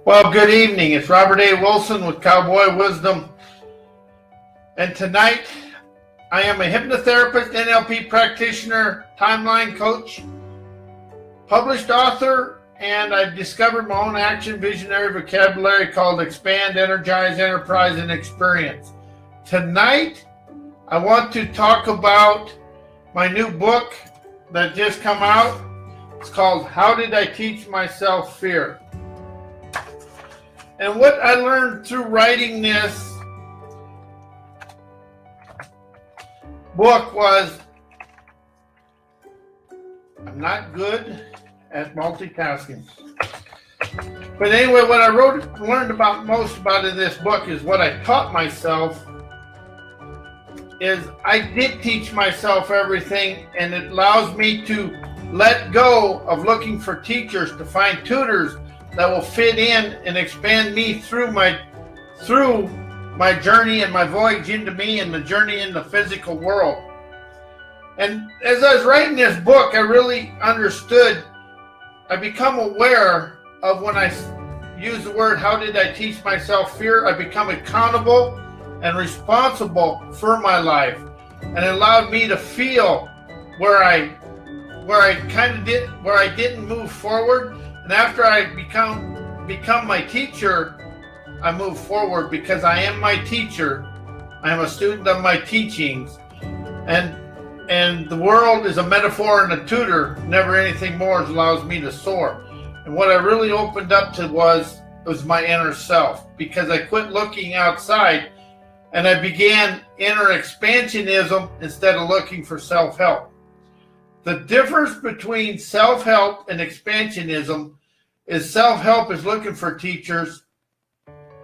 Well, good evening. It's Robert A. Wilson with Cowboy Wisdom. And tonight, I am a hypnotherapist, NLP practitioner, timeline coach, published author, and I've discovered my own action visionary vocabulary called Expand, Energize, Enterprise, and Experience. Tonight, I want to talk about my new book that just come out. It's called How Did I Teach Myself Fear? And what I learned through writing this book was I'm not good at multitasking. But anyway, what I learned about most about in this book is what I taught myself is I did teach myself everything, and it allows me to let go of looking for teachers, to find tutors that will fit in and expand me through my journey and my voyage into me and the journey in the physical world. And as I was writing this book, I really understood, I become aware of when I use the word, how did I teach myself fear? I become accountable and responsible for my life. And it allowed me to feel where I didn't move forward. And after I become my teacher, I move forward because I am my teacher. I am a student of my teachings. And the world is a metaphor and a tutor. Never anything more allows me to soar. And what I really opened up to was my inner self, because I quit looking outside and I began inner expansionism instead of looking for self-help. The difference between self-help and expansionism is self-help is looking for teachers,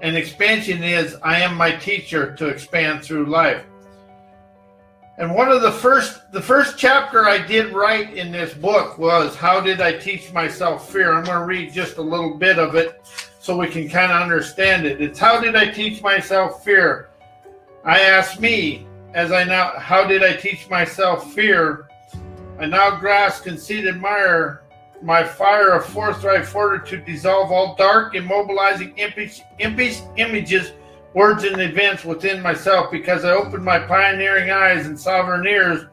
and expansion is I am my teacher to expand through life. And one of the first chapter I did write in this book was How Did I Teach Myself Fear? I'm going to read just a little bit of it so we can kind of understand it. It's how did I teach myself fear? I ask me, how did I teach myself fear? I now grasp, concede, admire my fire of forthright fortitude, dissolve all dark, immobilizing, impish images, words, and events within myself, because I opened my pioneering eyes and sovereign ears,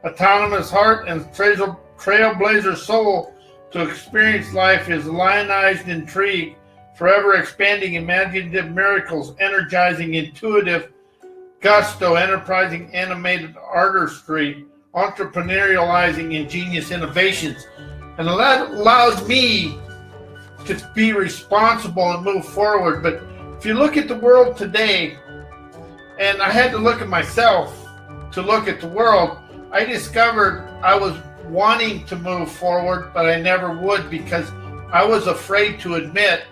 autonomous heart, and trailblazer soul to experience life is lionized intrigue, forever expanding imaginative miracles, energizing, intuitive, gusto, enterprising, animated artistry, entrepreneurializing, ingenious innovations. And that allows me to be responsible and move forward. But if you look at the world today, and I had to look at myself to look at the world, I discovered I was wanting to move forward, but I never would because I was afraid to admit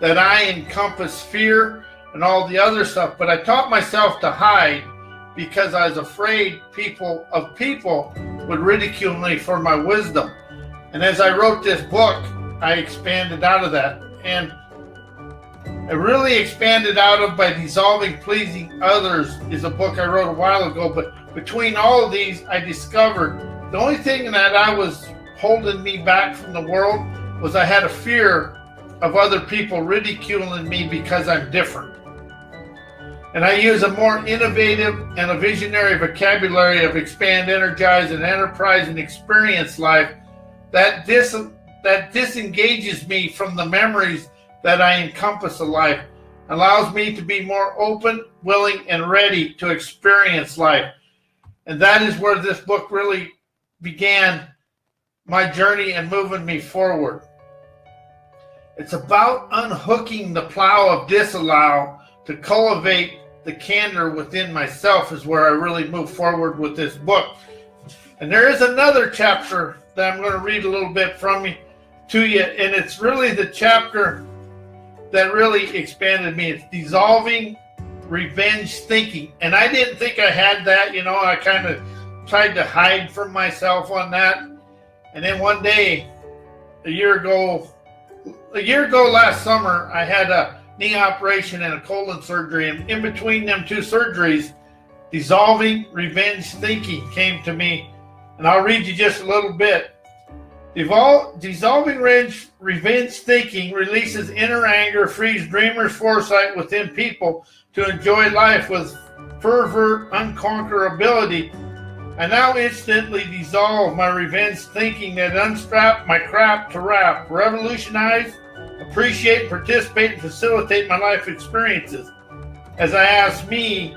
that I encompass fear and all the other stuff. But I taught myself to hide because I was afraid people would ridicule me for my wisdom. And as I wrote this book, I expanded out of that. And I really expanded out of by dissolving pleasing others is a book I wrote a while ago. But between all of these, I discovered the only thing that I was holding me back from the world was I had a fear of other people ridiculing me because I'm different. And I use a more innovative and a visionary vocabulary of expand, energize, and enterprise and experience life that disengages me from the memories that I encompass of life, allows me to be more open, willing, and ready to experience life. And that is where this book really began my journey and moving me forward. It's about unhooking the plow of disallow to cultivate the candor within myself is where I really move forward with this book. And there is another chapter that I'm going to read a little bit to you, and it's really the chapter that really expanded me. It's dissolving revenge thinking. And I didn't think I had that, I kind of tried to hide from myself on that. And then one day, a year ago last summer, I had a knee operation and a colon surgery. And in between them two surgeries, dissolving revenge thinking came to me. And I'll read you just a little bit. Dissolving revenge thinking releases inner anger, frees dreamers' foresight within people to enjoy life with fervor, unconquerability. I now instantly dissolve my revenge thinking that unstrap my crap to rap, revolutionize, appreciate, participate, and facilitate my life experiences. As I ask me,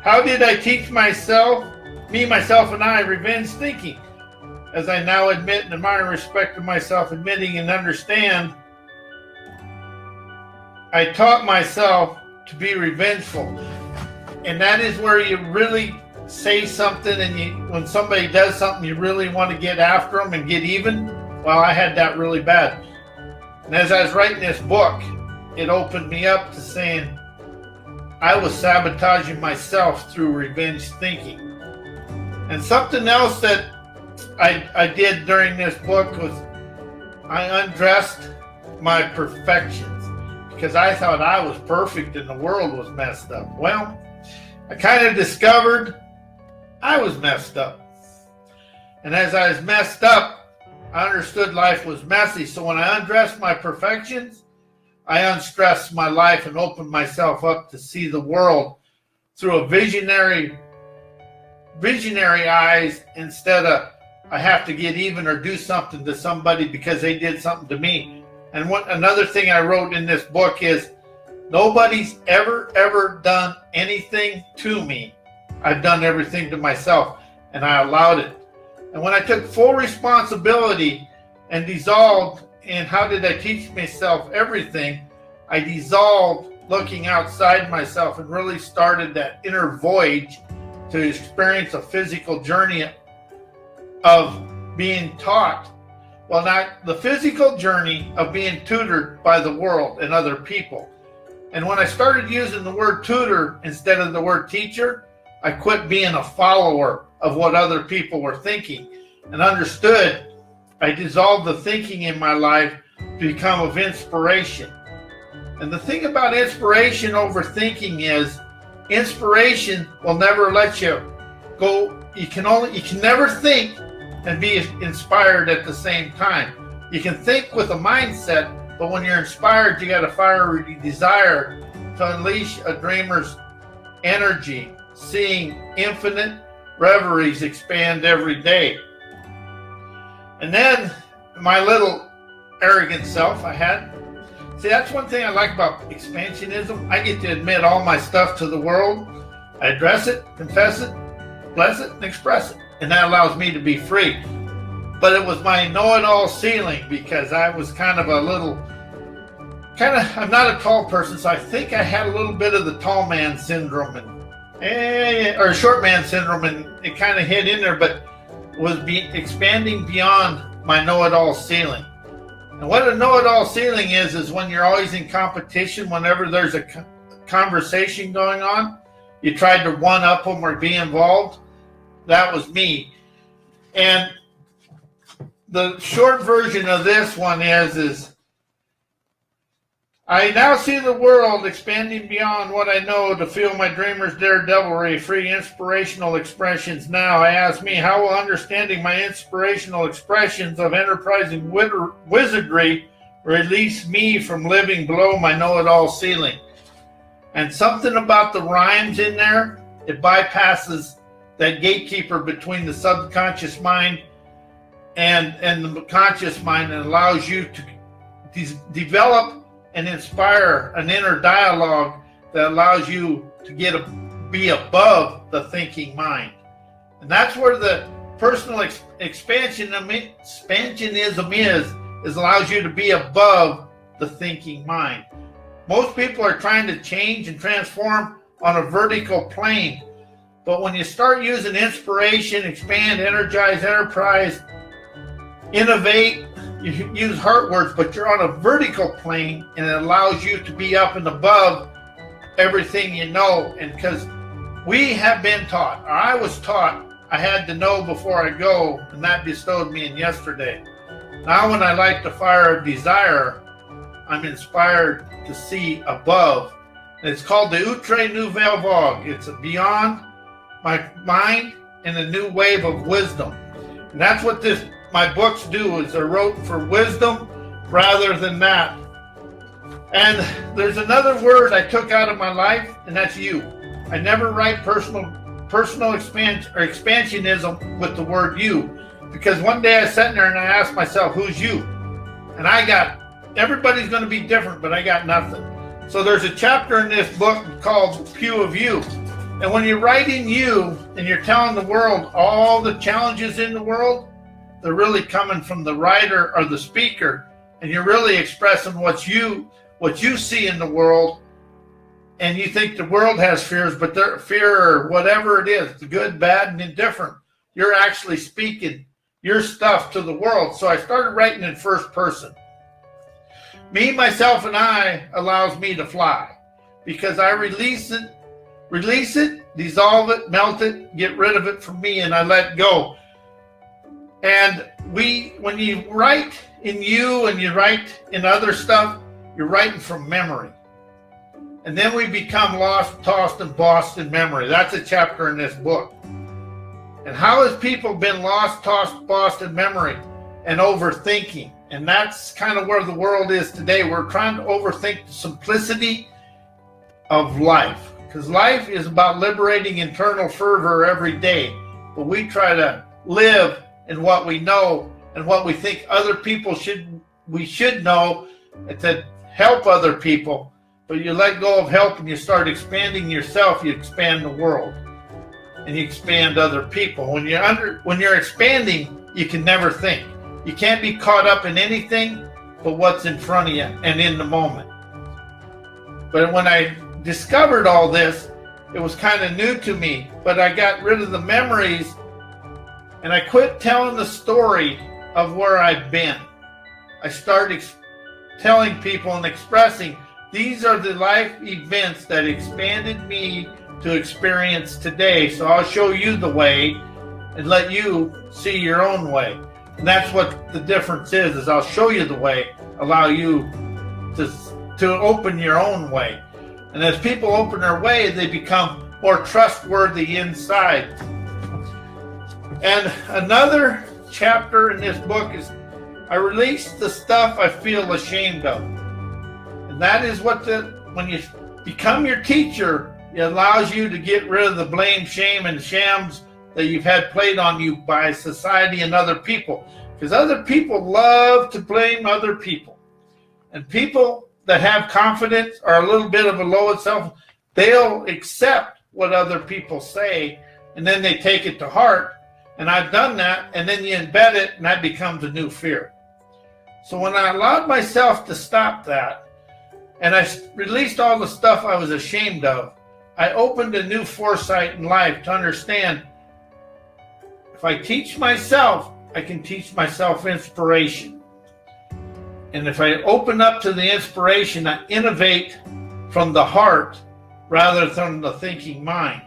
how did I teach myself, myself, and I revenge thinking? As I now admit and admire and respect of myself, admitting and understand, I taught myself to be revengeful. And that is where you really say something, and when somebody does something, you really want to get after them and get even. Well, I had that really bad. And as I was writing this book, it opened me up to saying I was sabotaging myself through revenge thinking. And something else that I did during this book was I undressed my perfections because I thought I was perfect and the world was messed up. Well, I kind of discovered I was messed up. And as I was messed up, I understood life was messy. So when I undressed my perfections, I unstressed my life and opened myself up to see the world through a visionary eyes instead of I have to get even or do something to somebody because they did something to me. And another thing I wrote in this book is nobody's ever done anything to me. I've done everything to myself, and I allowed it. And when I took full responsibility and dissolved in how did I teach myself everything, I dissolved looking outside myself and really started that inner voyage to experience a physical journey of being taught. Well, not the physical journey of being tutored by the world and other people. And when I started using the word tutor instead of the word teacher, I quit being a follower of what other people were thinking and understood. I dissolved the thinking in my life to become of inspiration. And the thing about inspiration over thinking is inspiration will never let you go. You can never think and be inspired at the same time. You can think with a mindset, but when you're inspired, you got a fiery desire to unleash a dreamer's energy, seeing infinite reveries expand every day. And then my little arrogant self I had. See, that's one thing I like about expansionism. I get to admit all my stuff to the world. I address it, confess it, bless it, and express it. And that allows me to be free. But it was my know-it-all ceiling because I was I'm not a tall person, so I think I had a little bit of the tall man syndrome or short man syndrome, and it kind of hit in there, but was expanding beyond my know-it-all ceiling. And what a know-it-all ceiling is when you're always in competition. Whenever there's a conversation going on, you tried to one-up them or be involved. That was me. And the short version of this one is I now see the world expanding beyond what I know to feel my dreamer's daredevilry, free inspirational expressions. Now I ask me, how will understanding my inspirational expressions of enterprising wizardry release me from living below my know-it-all ceiling? And something about the rhymes in there, it bypasses that gatekeeper between the subconscious mind and the conscious mind, and allows you to develop and inspire an inner dialogue that allows you to be above the thinking mind. And that's where the personal expansionism is allows you to be above the thinking mind. Most people are trying to change and transform on a vertical plane. But when you start using inspiration, expand, energize, enterprise, innovate, you use heart words, but you're on a vertical plane, and it allows you to be up and above everything you know. And because we have been taught, or I was taught, I had to know before I go, and that bestowed me in yesterday. Now when I light the fire of desire, I'm inspired to see above. And it's called the Outre Nouvelle Vogue. It's beyond my mind in a new wave of wisdom. And that's what my books do, is they're wrote for wisdom rather than that. And there's another word I took out of my life, and that's you. I never write personal expansionism with the word you, because one day I sat there and I asked myself, who's you? And everybody's going to be different, but I got nothing. So there's a chapter in this book called Pew of You. And when you're writing you and you're telling the world all the challenges in the world, they're really coming from the writer or the speaker, and you're really expressing what you see in the world. And you think the world has fears, but their fear or whatever it is, the good, bad, and indifferent, you're actually speaking your stuff to the world. So I started writing in first person. Me, myself, and I allows me to fly, because I release it, dissolve it, melt it, get rid of it from me, and I let go. And when you write in you and you write in other stuff, you're writing from memory. And then we become lost, tossed, and bossed in memory. That's a chapter in this book. And how has people been lost, tossed, bossed in memory and overthinking? And that's kind of where the world is today. We're trying to overthink the simplicity of life, because life is about liberating internal fervor every day. But we try to live in what we know and what we think other people we should know to help other people. But you let go of help and you start expanding yourself, you expand the world and you expand other people. When you're expanding, you can never think. You can't be caught up in anything but what's in front of you and in the moment. But when I discovered all this, it was kind of new to me, but I got rid of the memories and I quit telling the story of where I've been. I started telling people and expressing, these are the life events that expanded me to experience today. So I'll show you the way and let you see your own way. And that's what the difference is I'll show you the way, allow you to open your own way. And as people open their way, they become more trustworthy inside. And another chapter in this book is I release the stuff I feel ashamed of. And that is when you become your teacher, it allows you to get rid of the blame, shame, and shams that you've had played on you by society and other people. Because other people love to blame other people. And people that have confidence or a little bit of a low self, they'll accept what other people say, and then they take it to heart. And I've done that, and then you embed it, and that becomes a new fear. So when I allowed myself to stop that, and I released all the stuff I was ashamed of, I opened a new foresight in life to understand if I teach myself, I can teach myself inspiration. And if I open up to the inspiration, I innovate from the heart rather than the thinking mind.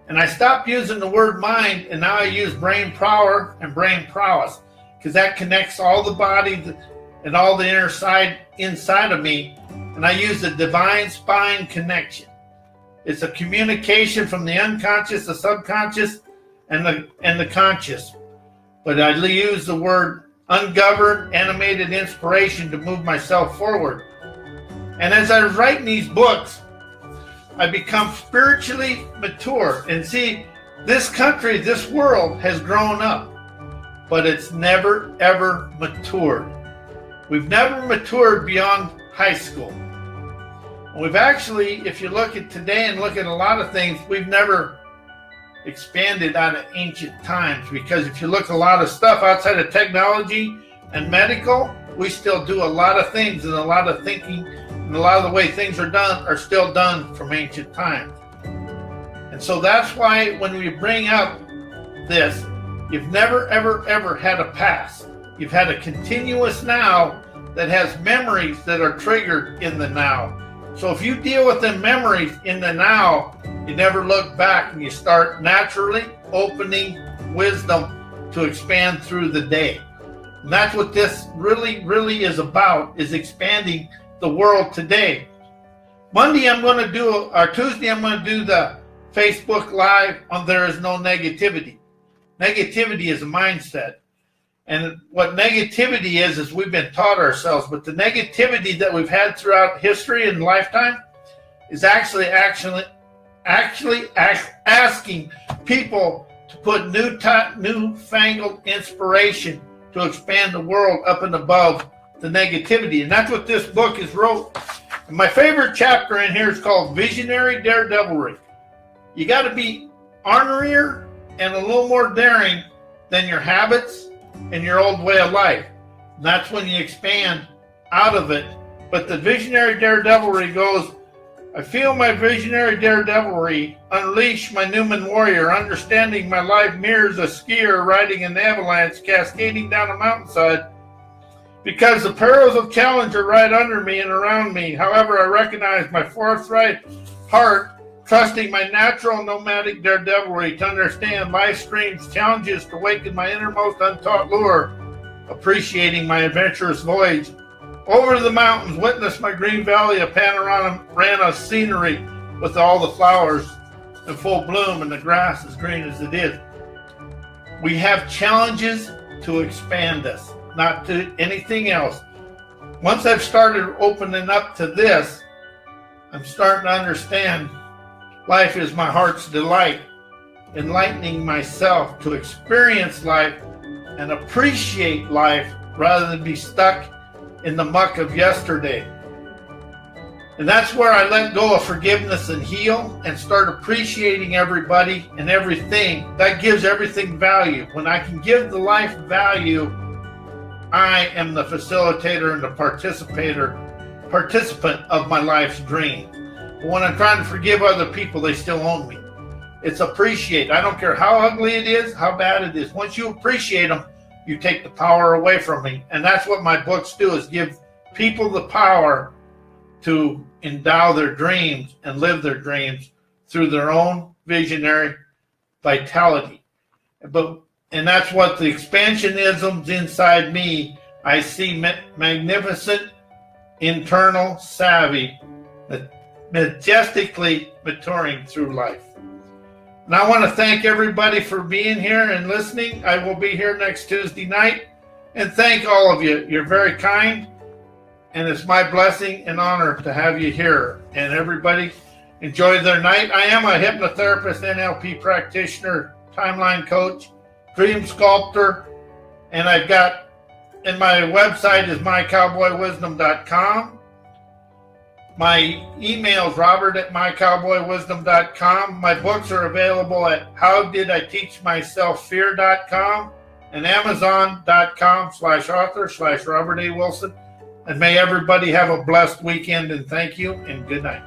And I stopped using the word mind, and now I use brain power and brain prowess, because that connects all the body and all the inner side inside of me. And I use the divine spine connection. It's a communication from the unconscious, the subconscious, and the conscious. But I use the word ungoverned, animated inspiration to move myself forward. And as I was writing these books, I become spiritually mature. And see, this country, this world has grown up, but it's never, ever matured. We've never matured beyond high school. We've actually, if you look at today and look at a lot of things, we've never expanded out of ancient times, because if you look at a lot of stuff outside of technology and medical, we still do a lot of things, and a lot of thinking and a lot of the way things are done are still done from ancient times. And so that's why when we bring up this, you've never, ever, ever had a past. You've had a continuous now that has memories that are triggered in the now. So if you deal with the memories in the now, you never look back, and you start naturally opening wisdom to expand through the day. And that's what this really, really is about, is expanding the world today. Tuesday I'm going to do the Facebook Live on There Is No Negativity. Negativity is a mindset. And what negativity is we've been taught ourselves, but the negativity that we've had throughout history and lifetime is actually asking people to put newfangled inspiration to expand the world up and above the negativity. And that's what this book is wrote. And my favorite chapter in here is called Visionary Daredevilry. You got to be ornerier and a little more daring than your habits and your old way of life. And that's when you expand out of it. But the visionary daredevilry goes, I feel my visionary daredevilry unleash my Newman warrior, understanding my life mirrors a skier riding an avalanche cascading down a mountainside. Because the perils of challenge are right under me and around me. However, I recognize my forthright heart, trusting my natural nomadic daredevilry to understand life's streams, challenges to awaken my innermost untaught lure, appreciating my adventurous voyage. Over the mountains, witness my green valley, a panorama scenery with all the flowers in full bloom and the grass as green as it is. We have challenges to expand us, not to anything else. Once I've started opening up to this, I'm starting to understand life is my heart's delight, enlightening myself to experience life and appreciate life rather than be stuck in the muck of yesterday. And that's where I let go of forgiveness and heal and start appreciating everybody and everything. That gives everything value. When I can give the life value, I am the facilitator and the participant of my life's dream. But when I'm trying to forgive other people, they still own me. It's appreciate. I don't care how ugly it is, how bad it is. Once you appreciate them, you take the power away from me. And that's what my books do, is give people the power to endow their dreams and live their dreams through their own visionary vitality. And that's what the expansionism's inside me. I see magnificent internal savvy majestically maturing through life. And I want to thank everybody for being here and listening. I will be here next Tuesday night. And thank all of you. You're very kind. And it's my blessing and honor to have you here. And everybody enjoy their night. I am a hypnotherapist, NLP practitioner, timeline coach, dream sculptor. And I've got, and my website is mycowboywisdom.com. My email is robert@mycowboywisdom.com. My books are available at howdiditeachmyselffear.com and amazon.com/author/Robert A. Wilson. And may everybody have a blessed weekend, and thank you and good night.